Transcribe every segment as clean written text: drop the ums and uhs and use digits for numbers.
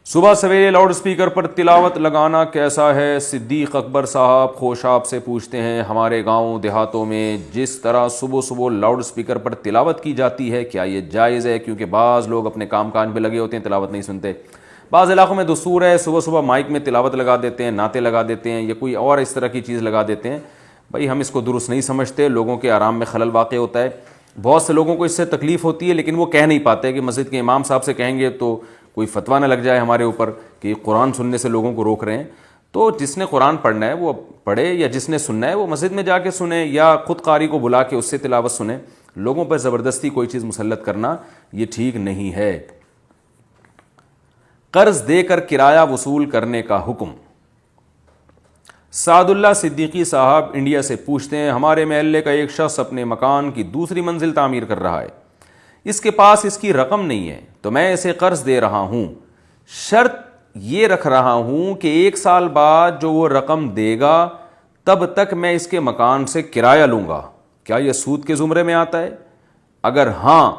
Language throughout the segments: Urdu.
صبح سویرے لاؤڈ سپیکر پر تلاوت لگانا کیسا ہے؟ صدیق اکبر صاحب خوشاب سے پوچھتے ہیں، ہمارے گاؤں دیہاتوں میں جس طرح صبح صبح لاؤڈ سپیکر پر تلاوت کی جاتی ہے کیا یہ جائز ہے؟ کیونکہ بعض لوگ اپنے کام کاج میں لگے ہوتے ہیں، تلاوت نہیں سنتے۔ بعض علاقوں میں دستور ہے صبح صبح مائک میں تلاوت لگا دیتے ہیں، نعتیں لگا دیتے ہیں یا کوئی اور اس طرح کی چیز لگا دیتے ہیں۔ بھائی ہم اس کو درست نہیں سمجھتے، لوگوں کے آرام میں خلل واقع ہوتا ہے۔ بہت سے لوگوں کو اس سے تکلیف ہوتی ہے لیکن وہ کہہ نہیں پاتے کہ مسجد کے امام صاحب سے کہیں گے تو کوئی فتویٰ نہ لگ جائے ہمارے اوپر کہ قرآن سننے سے لوگوں کو روک رہے ہیں۔ تو جس نے قرآن پڑھنا ہے وہ پڑھے، یا جس نے سننا ہے وہ مسجد میں جا کے سنے یا خود قاری کو بلا کے اس سے تلاوت سنے۔ لوگوں پر زبردستی کوئی چیز مسلط کرنا یہ ٹھیک نہیں ہے۔ قرض دے کر کرایہ وصول کرنے کا حکم۔ سعد اللہ صدیقی صاحب انڈیا سے پوچھتے ہیں، ہمارے محلے کا ایک شخص اپنے مکان کی دوسری منزل تعمیر کر رہا ہے، اس کے پاس اس کی رقم نہیں ہے تو میں اسے قرض دے رہا ہوں، شرط یہ رکھ رہا ہوں کہ 1 سال بعد جو وہ رقم دے گا تب تک میں اس کے مکان سے کرایہ لوں گا، کیا یہ سود کے زمرے میں آتا ہے؟ اگر ہاں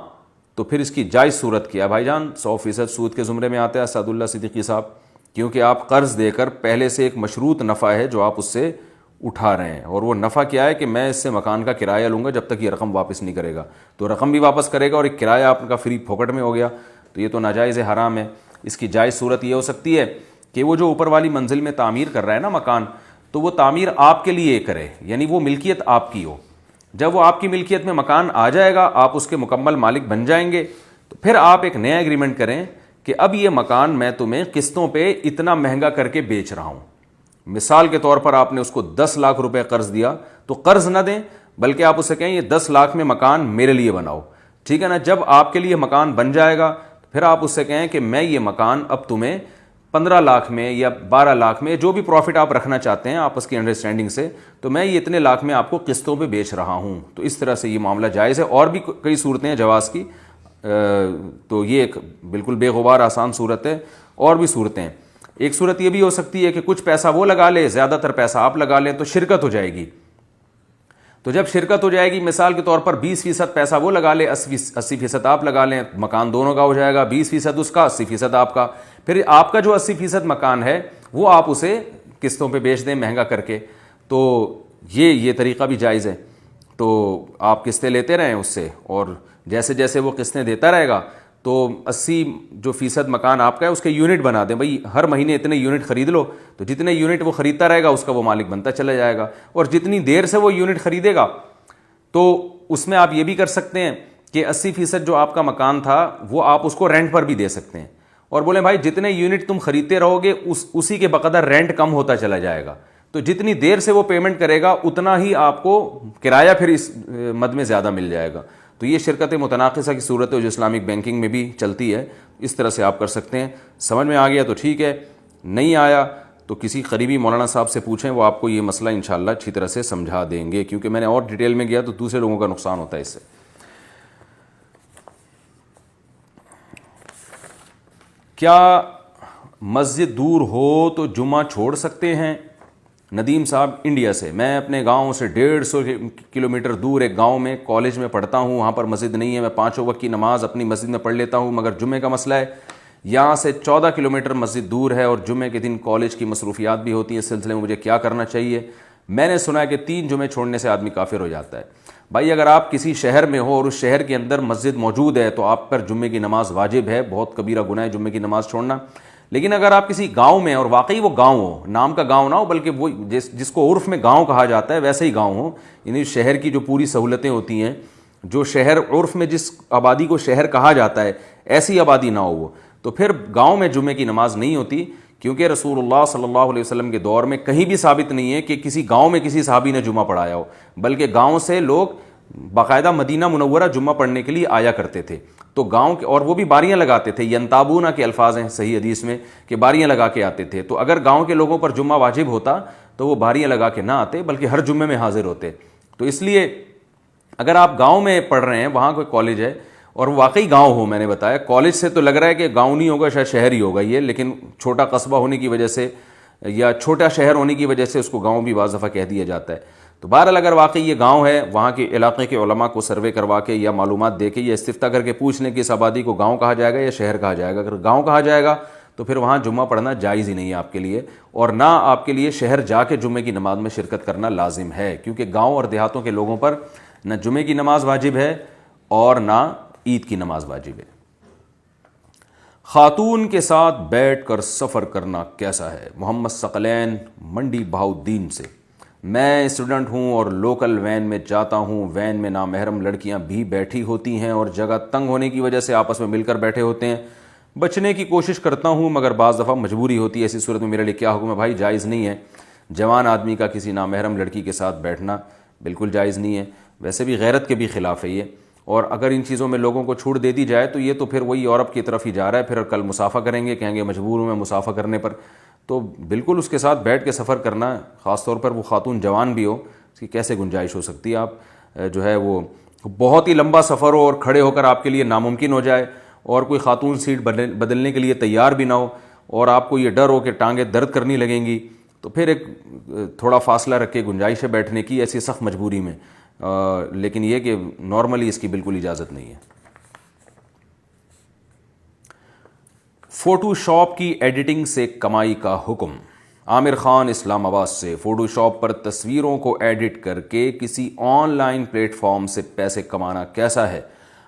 تو پھر اس کی جائز صورت کیا؟ بھائی جان 100% سود کے زمرے میں آتا ہے سعد اللہ صدیقی صاحب، کیونکہ آپ قرض دے کر پہلے سے ایک مشروط نفع ہے جو آپ اس سے اٹھا رہے ہیں، اور وہ نفع کیا ہے کہ میں اس سے مکان کا کرایہ لوں گا جب تک یہ رقم واپس نہیں کرے گا، تو رقم بھی واپس کرے گا اور ایک کرایہ آپ کا فری پھوکٹ میں ہو گیا، تو یہ تو ناجائز حرام ہے۔ اس کی جائز صورت یہ ہو سکتی ہے کہ وہ جو اوپر والی منزل میں تعمیر کر رہا ہے نا مکان، تو وہ تعمیر آپ کے لیے کرے، یعنی وہ ملکیت آپ کی ہو۔ جب وہ آپ کی ملکیت میں مکان آ جائے گا، آپ اس کے مکمل مالک بن جائیں گے، تو پھر آپ ایک نیا ایگریمنٹ کریں کہ اب یہ مکان میں تمہیں قسطوں پہ اتنا مہنگا کر کے بیچ رہا ہوں۔ مثال کے طور پر آپ نے اس کو 10 لاکھ روپے قرض دیا تو قرض نہ دیں، بلکہ آپ اسے کہیں یہ 10 لاکھ میں مکان میرے لیے بناؤ، ٹھیک ہے نا؟ جب آپ کے لیے مکان بن جائے گا پھر آپ اس سے کہیں کہ میں یہ مکان اب تمہیں 15 لاکھ میں یا 12 لاکھ میں، جو بھی پروفٹ آپ رکھنا چاہتے ہیں آپس کی انڈرسٹینڈنگ سے، تو میں یہ اتنے لاکھ میں آپ کو قسطوں پہ بیچ رہا ہوں۔ تو اس طرح سے یہ معاملہ جائز ہے، اور بھی کئی صورتیں ہیں جواز کی، تو یہ ایک بالکل بے غبار آسان صورت ہے۔ اور بھی صورتیں ہیں، ایک صورت یہ بھی ہو سکتی ہے کہ کچھ پیسہ وہ لگا لے، زیادہ تر پیسہ آپ لگا لیں، تو شرکت ہو جائے گی۔ تو جب شرکت ہو جائے گی، مثال کے طور پر 20% پیسہ وہ لگا لے، 80% آپ لگا لیں، مکان دونوں کا ہو جائے گا، 20% اس کا، 80% آپ کا۔ پھر آپ کا جو 80% مکان ہے وہ آپ اسے قسطوں پہ بیچ دیں مہنگا کر کے، تو یہ طریقہ بھی جائز ہے۔ تو آپ قسطیں لیتے رہیں اس سے، اور جیسے جیسے وہ قسطیں دیتا رہے گا تو 80% مکان آپ کا ہے اس کے یونٹ بنا دیں، بھائی ہر مہینے اتنے یونٹ خرید لو، تو جتنے یونٹ وہ خریدتا رہے گا اس کا وہ مالک بنتا چلا جائے گا، اور جتنی دیر سے وہ یونٹ خریدے گا تو اس میں آپ یہ بھی کر سکتے ہیں کہ 80% جو آپ کا مکان تھا وہ آپ اس کو رینٹ پر بھی دے سکتے ہیں، اور بولیں بھائی جتنے یونٹ تم خریدتے رہو گے اسی کے بقدر رینٹ کم ہوتا چلا جائے گا، تو جتنی دیر سے وہ پیمنٹ کرے گا اتنا ہی آپ کو کرایہ پھر اس مد میں زیادہ مل جائے گا۔ تو یہ شرکت متناقضہ کی صورت ہے جو اسلامک بینکنگ میں بھی چلتی ہے، اس طرح سے آپ کر سکتے ہیں۔ سمجھ میں آ گیا تو ٹھیک ہے، نہیں آیا تو کسی قریبی مولانا صاحب سے پوچھیں، وہ آپ کو یہ مسئلہ انشاءاللہ اچھی طرح سے سمجھا دیں گے، کیونکہ میں نے اور ڈیٹیل میں گیا تو دوسرے لوگوں کا نقصان ہوتا ہے اس سے۔ کیا مسجد دور ہو تو جمعہ چھوڑ سکتے ہیں؟ ندیم صاحب انڈیا سے، میں اپنے گاؤں سے 150 کلومیٹر دور ایک گاؤں میں کالج میں پڑھتا ہوں، وہاں پر مسجد نہیں ہے، میں 5 وقت کی نماز اپنی مسجد میں پڑھ لیتا ہوں، مگر جمعے کا مسئلہ ہے، یہاں سے 14 کلومیٹر مسجد دور ہے اور جمعے کے دن کالج کی مصروفیات بھی ہوتی ہیں، اس سلسلے میں مجھے کیا کرنا چاہیے؟ میں نے سنا ہے کہ 3 جمعے چھوڑنے سے آدمی کافر ہو جاتا ہے۔ بھائی اگر آپ کسی شہر میں ہو اور اس شہر کے اندر مسجد موجود ہے تو آپ پر جمعے کی نماز واجب ہے، بہت کبیرہ گناہ ہے جمعے کی نماز چھوڑنا۔ لیکن اگر آپ کسی گاؤں میں، اور واقعی وہ گاؤں ہو، نام کا گاؤں نہ ہو بلکہ وہ جس کو عرف میں گاؤں کہا جاتا ہے ویسے ہی گاؤں ہو، یعنی شہر کی جو پوری سہولتیں ہوتی ہیں، جو شہر عرف میں جس آبادی کو شہر کہا جاتا ہے ایسی آبادی نہ ہو وہ، تو پھر گاؤں میں جمعے کی نماز نہیں ہوتی، کیونکہ رسول اللہ صلی اللہ علیہ وسلم کے دور میں کہیں بھی ثابت نہیں ہے کہ کسی گاؤں میں کسی صحابی نے جمعہ پڑھایا ہو، بلکہ گاؤں سے لوگ باقاعدہ مدینہ منورہ جمعہ پڑھنے کے لیے آیا کرتے تھے، تو گاؤں کے، اور وہ بھی باریاں لگاتے تھے، ینتابونہ کے الفاظ ہیں صحیح حدیث میں کہ باریاں لگا کے آتے تھے، تو اگر گاؤں کے لوگوں پر جمعہ واجب ہوتا تو وہ باریاں لگا کے نہ آتے بلکہ ہر جمعے میں حاضر ہوتے۔ تو اس لیے اگر آپ گاؤں میں پڑھ رہے ہیں، وہاں کوئی کالج ہے اور واقعی گاؤں ہو، میں نے بتایا کالج سے تو لگ رہا ہے کہ گاؤں نہیں ہوگا، شاید شہر ہی ہوگا یہ، لیکن چھوٹا قصبہ ہونے کی وجہ سے یا چھوٹا شہر ہونے کی وجہ سے اس کو گاؤں بھی بعض دفعہ کہہ دیا جاتا ہے۔ تو بہرحال اگر واقعی یہ گاؤں ہے، وہاں کے علاقے کے علماء کو سروے کروا کے یا معلومات دے کے یا استفتاء کر کے پوچھ لیں کہ اس آبادی کو گاؤں کہا جائے گا یا شہر کہا جائے گا۔ اگر گاؤں کہا جائے گا تو پھر وہاں جمعہ پڑھنا جائز ہی نہیں ہے آپ کے لیے، اور نہ آپ کے لیے شہر جا کے جمعے کی نماز میں شرکت کرنا لازم ہے، کیونکہ گاؤں اور دیہاتوں کے لوگوں پر نہ جمعے کی نماز واجب ہے اور نہ عید کی نماز واجب ہے۔ خاتون کے ساتھ بیٹھ کر سفر کرنا کیسا ہے؟ محمد ثقلین منڈی بہاؤالدین سے۔ میں اسٹوڈنٹ ہوں اور لوکل وین میں جاتا ہوں، وین میں نامحرم لڑکیاں بھی بیٹھی ہوتی ہیں اور جگہ تنگ ہونے کی وجہ سے آپس میں مل کر بیٹھے ہوتے ہیں۔ بچنے کی کوشش کرتا ہوں مگر بعض دفعہ مجبوری ہوتی ہے، ایسی صورت میں میرے لیے کیا حکم ہے؟ بھائی جائز نہیں ہے، جوان آدمی کا کسی نامحرم لڑکی کے ساتھ بیٹھنا بالکل جائز نہیں ہے، ویسے بھی غیرت کے بھی خلاف ہے یہ، اور اگر ان چیزوں میں لوگوں کو چھوٹ دے دی جائے تو یہ تو پھر وہی یورپ کی طرف ہی جا رہا ہے، پھر کل مسافہ کریں گے، کہیں گے مجبور ہوں میں مسافہ کرنے پر، تو بالکل اس کے ساتھ بیٹھ کے سفر کرنا، خاص طور پر وہ خاتون جوان بھی ہو، اس کی کیسے گنجائش ہو سکتی ہے؟ آپ جو ہے وہ بہت ہی لمبا سفر ہو اور کھڑے ہو کر آپ کے لیے ناممکن ہو جائے اور کوئی خاتون سیٹ بدلنے کے لیے تیار بھی نہ ہو اور آپ کو یہ ڈر ہو کہ ٹانگیں درد کرنے لگیں گی، تو پھر ایک تھوڑا فاصلہ رکھ کے گنجائش ہے بیٹھنے کی ایسی سخت مجبوری میں، لیکن یہ کہ نارملی اس کی بالکل اجازت نہیں ہے۔ فوٹو شاپ کی ایڈیٹنگ سے کمائی کا حکم۔ عامر خان اسلام آباد سے۔ فوٹو شاپ پر تصویروں کو ایڈٹ کر کے کسی آن لائن پلیٹ فارم سے پیسے کمانا کیسا ہے؟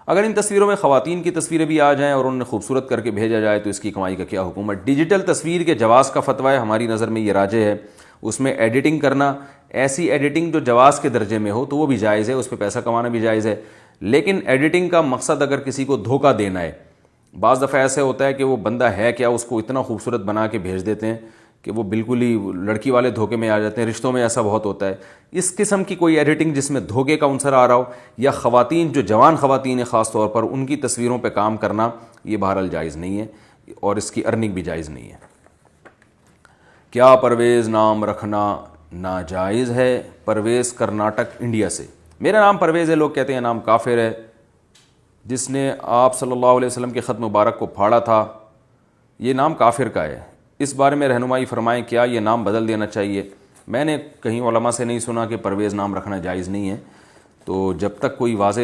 اگر ان تصویروں میں خواتین کی تصویریں بھی آ جائیں اور انہیں خوبصورت کر کے بھیجا جائے تو اس کی کمائی کا کیا حکم ہے؟ ڈیجیٹل تصویر کے جواز کا فتویٰ ہے، ہماری نظر میں یہ راجح ہے، اس میں ایڈیٹنگ کرنا، ایسی ایڈیٹنگ جو جواز کے درجے میں ہو تو وہ بھی جائز ہے، اس پہ پیسہ کمانا بھی جائز ہے، لیکن ایڈیٹنگ کا مقصد اگر کسی کو دھوکہ دینا ہے، بعض دفعہ ایسے ہوتا ہے کہ وہ بندہ ہے کیا، اس کو اتنا خوبصورت بنا کے بھیج دیتے ہیں کہ وہ بالکل ہی لڑکی والے دھوکے میں آ جاتے ہیں، رشتوں میں ایسا بہت ہوتا ہے۔ اس قسم کی کوئی ایڈیٹنگ جس میں دھوکے کا عنصر آ رہا ہو، یا خواتین جو جوان خواتین ہیں خاص طور پر ان کی تصویروں پہ کام کرنا، یہ بہرحال جائز نہیں ہے اور اس کی ارننگ بھی جائز نہیں ہے۔ کیا پرویز نام رکھنا ناجائز ہے؟ پرویز کرناٹک انڈیا سے۔ میرا نام پرویز ہے، لوگ کہتے ہیں نام کافر ہے، جس نے آپ صلی اللہ علیہ وسلم کے خط مبارک کو پھاڑا تھا، یہ نام کافر کا ہے، اس بارے میں رہنمائی فرمائیں، کیا یہ نام بدل دینا چاہیے؟ میں نے کہیں علماء سے نہیں سنا کہ پرویز نام رکھنا جائز نہیں ہے، تو جب تک کوئی واضح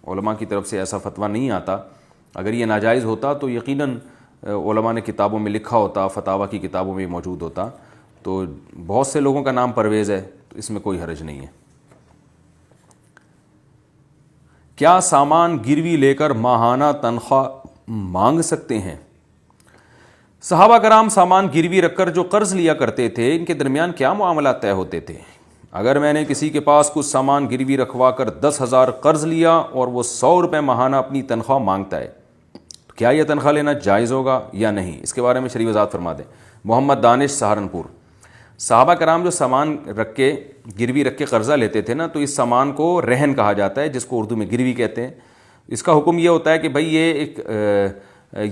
علماء کی طرف سے ایسا فتویٰ نہیں آتا، اگر یہ ناجائز ہوتا تو یقیناً علماء نے کتابوں میں لکھا ہوتا، فتاویٰ کی کتابوں میں موجود ہوتا، تو بہت سے لوگوں کا نام پرویز ہے، تو اس میں کوئی حرج نہیں ہے۔ کیا سامان گروی لے کر ماہانہ تنخواہ مانگ سکتے ہیں؟ صحابہ کرام سامان گروی رکھ کر جو قرض لیا کرتے تھے، ان کے درمیان کیا معاملات طے ہوتے تھے؟ اگر میں نے کسی کے پاس کچھ سامان گروی رکھوا کر 10,000 قرض لیا اور وہ 100 روپے ماہانہ اپنی تنخواہ مانگتا ہے، تو کیا یہ تنخواہ لینا جائز ہوگا یا نہیں؟ اس کے بارے میں شریح وضاحت فرما دیں۔ محمد دانش سہارنپور۔ صحابہ کرام جو سامان رکھ کے گروی رکھ کے قرضہ لیتے تھے نا، تو اس سامان کو رہن کہا جاتا ہے، جس کو اردو میں گروی کہتے ہیں۔ اس کا حکم یہ ہوتا ہے کہ بھائی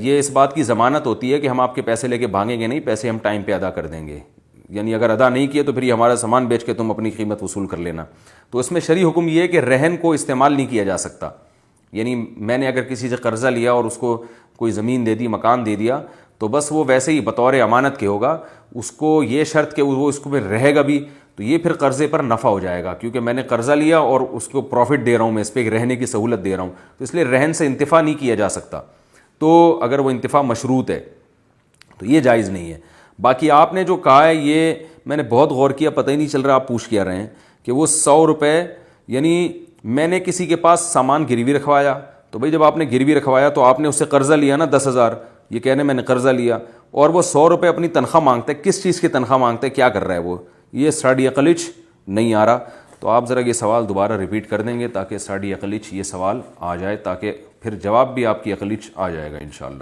یہ اس بات کی ضمانت ہوتی ہے کہ ہم آپ کے پیسے لے کے بھاگیں گے نہیں، پیسے ہم ٹائم پہ ادا کر دیں گے، یعنی اگر ادا نہیں کیے تو پھر یہ ہمارا سامان بیچ کے تم اپنی قیمت وصول کر لینا۔ تو اس میں شرعی حکم یہ ہے کہ رہن کو استعمال نہیں کیا جا سکتا، یعنی میں نے اگر کسی سے قرضہ لیا اور اس کو کوئی زمین دے دی، مکان دے دیا، تو بس وہ ویسے ہی بطور امانت کے ہوگا، اس کو یہ شرط کہ وہ اس کو پھر رہے گا بھی، تو یہ پھر قرضے پر نفع ہو جائے گا، کیونکہ میں نے قرضہ لیا اور اس کو پروفٹ دے رہا ہوں، میں اس پہ رہنے کی سہولت دے رہا ہوں، تو اس لیے رہن سے انتفاع نہیں کیا جا سکتا۔ تو اگر وہ انتفاع مشروط ہے تو یہ جائز نہیں ہے۔ باقی آپ نے جو کہا ہے یہ میں نے بہت غور کیا، پتہ ہی نہیں چل رہا آپ پوچھ کیا رہے ہیں، کہ وہ 100 روپے، یعنی میں نے کسی کے پاس سامان گروی رکھوایا، تو بھائی جب آپ نے گروی رکھوایا تو آپ نے اس سے قرضہ لیا نا 10,000، یہ کہنے میں نے قرضہ لیا، اور وہ 100 روپے اپنی تنخواہ مانگتا ہے، کس چیز کی تنخواہ مانگتا ہے، کیا کر رہا ہے وہ؟ یہ ساڑی عقلچ نہیں آ رہا، تو آپ ذرا یہ سوال دوبارہ ریپیٹ کر دیں گے تاکہ ساڑی عقلچ یہ سوال آ جائے، تاکہ پھر جواب بھی آپ کی عقلچ آ جائے گا انشاءاللہ۔